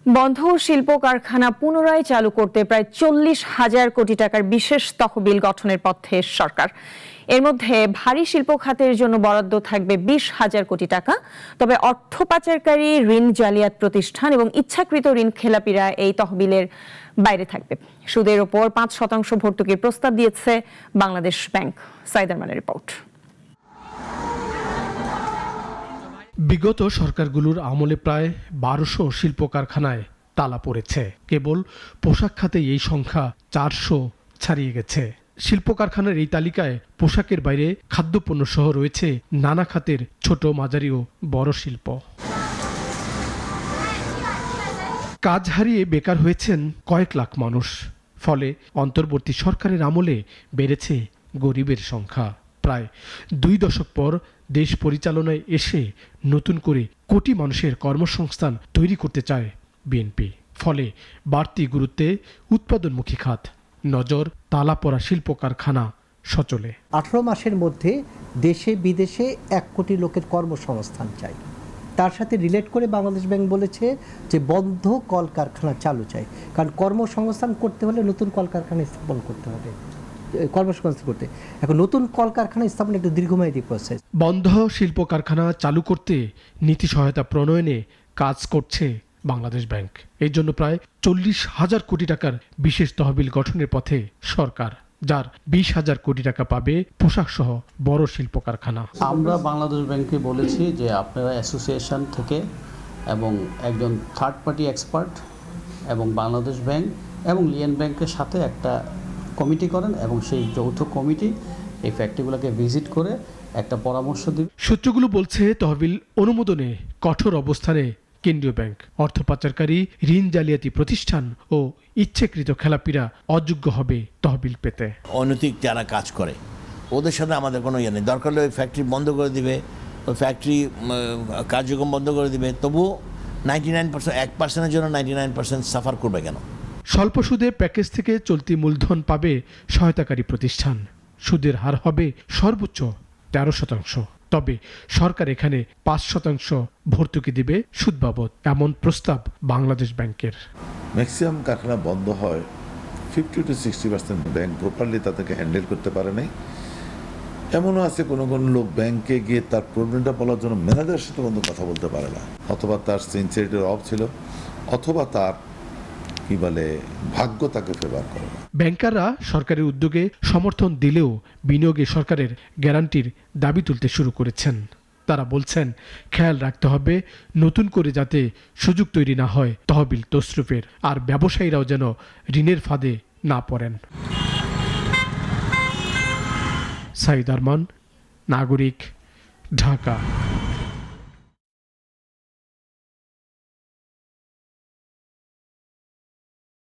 বন্ধ শিল্প কারখানা পুনরায় চালু করতে প্রায় 40,000 কোটি টাকার বিশেষ তহবিল গঠনের পথে সরকার। এর মধ্যে ভারী শিল্প খাতের জন্য বরাদ্দ থাকবে 20,000 কোটি টাকা। তবে অর্থ পাচারকারী, ঋণ জালিয়াত প্রতিষ্ঠান এবং ইচ্ছাকৃত ঋণ খেলাপিরা এই তহবিলের বাইরে থাকবে। সুদের ওপর 5% ভর্তুকির প্রস্তাব দিয়েছে বাংলাদেশ ব্যাংক। সাইদ আরমানের রিপোর্ট। বিগত সরকারগুলোর আমলে প্রায় 1200 শিল্প কারখানায় তালা পড়েছে। কেবল পোশাক খাতে এই সংখ্যা 400 ছাড়িয়ে গেছে। শিল্প কারখানার এই তালিকায় পোশাকের বাইরে খাদ্যপণ্য সহ রয়েছে নানা খাতের ছোট, মাঝারি ও বড় শিল্প। কাজ হারিয়ে বেকার হয়েছেন কয়েক লাখ মানুষ। ফলে অন্তর্বর্তী সরকারের আমলে বেড়েছে গরিবের সংখ্যা। প্রায় 2 দশক পর দেশ পরিচালনায় এসে নতুন করে কোটি মানুষের কর্মসংস্থান তৈরি করতে চায় বিএনপি। ফলে বাড়তি গুরুত্বে উৎপাদনমুখী খাত, নজর তালা পড়া শিল্প কারখানা সচলে। 18 মাসের মধ্যে দেশে বিদেশে 1 কোটি লোকের কর্মসংস্থান চাই। তার সাথে রিলেট করে বাংলাদেশ ব্যাংক বলেছে যে বন্ধ কলকারখানা চালু চাই, কারণ কর্মসংস্থান করতে হলে নতুন কলকারখানা স্থাপন করতে হবে। কর্মসংস্থান করতে এখন নতুন কলকারখানা স্থাপন একটা দীর্ঘমেয়াদী প্রসেস। বন্ধ শিল্প কারখানা চালু করতে নীতি সহায়তা প্রণয়নে কাজ করছে বাংলাদেশ ব্যাংক। এর জন্য প্রায় 40,000 কোটি টাকার বিশেষ তহবিল গঠনের পথে সরকার, যার 20,000 কোটি টাকা পাবে পোশাক সহ বড় শিল্প কারখানা। আমরা বাংলাদেশ ব্যাংকে বলেছি যে আপনারা অ্যাসোসিয়েশন থেকে এবং একজন থার্ড পার্টি এক্সপার্ট এবং বাংলাদেশ ব্যাংক এবং লিয়েন ব্যাংকের সাথে একটা কমিটি করেন এবং সেই যৌথ কমিটি এই ফ্যাক্টরিগুলোকে ভিজিট করে একটা পরামর্শ দিবে। সূত্রগুলো বলছে তহবিল অনুমোদনে কঠোর অবস্থানে কেন্দ্রীয় ব্যাংক, অর্থ পাচারকারী, ঋণ জালিয়াতি প্রতিষ্ঠান ও ইচ্ছাকৃত খেলাপিরা অযোগ্য হবে তহবিল পেতে। অনৈতিক যারা কাজ করে ওদের সাথে আমাদের কোনো ইয়ে নেই। দরকার হলে ওই ফ্যাক্টরি বন্ধ করে দিবে, ওই ফ্যাক্টরি কার্যক্রম বন্ধ করে দিবে, তবুও 99% 1%-এর জন্য 99% সাফার করবে কেন? স্বল্প সুদে প্যাকেজ থেকে চলতি মূলধন পাবে সহায়তাকারী প্রতিষ্ঠান। সুদের হার হবে সর্বোচ্চ 13%। তবে সরকার এখানে 5% ভর্তুকি দিবে সুদ বাবদ, এমন প্রস্তাব বাংলাদেশ ব্যাংকের। ম্যাক্সিমাম কারখানা বন্ধ হয় 50 to 60% ব্যাংক প্রপারলি তাদেরকে হ্যান্ডেল করতে পারে নাই। এমনও আছে কোনো লোক ব্যাংকে গিয়ে তার প্রবলেমটা বলার জন্য ম্যানেজারের সাথে বন্ধু কথা বলতে পারে না, অথবা তার সিনসিয়ারিটির অভাব ছিল, অথবা তার কি বলে ভাগ্য তাকে ফেভার করে। ব্যাংকাররা সরকারের উদ্যোগে সমর্থন দিলেও বিনিয়োগে সরকারের গ্যারান্টির দাবি তুলতে শুরু করেছেন। তারা বলছেন খেয়াল রাখতে হবে নতুন করে যাতে সুযোগ তৈরি না হয় তহবিল তসরুফের, আর ব্যবসায়ীরাও যেন ঋণের ফাঁদে না পড়েন। সাইদ আরমান, নাগরিক, ঢাকা।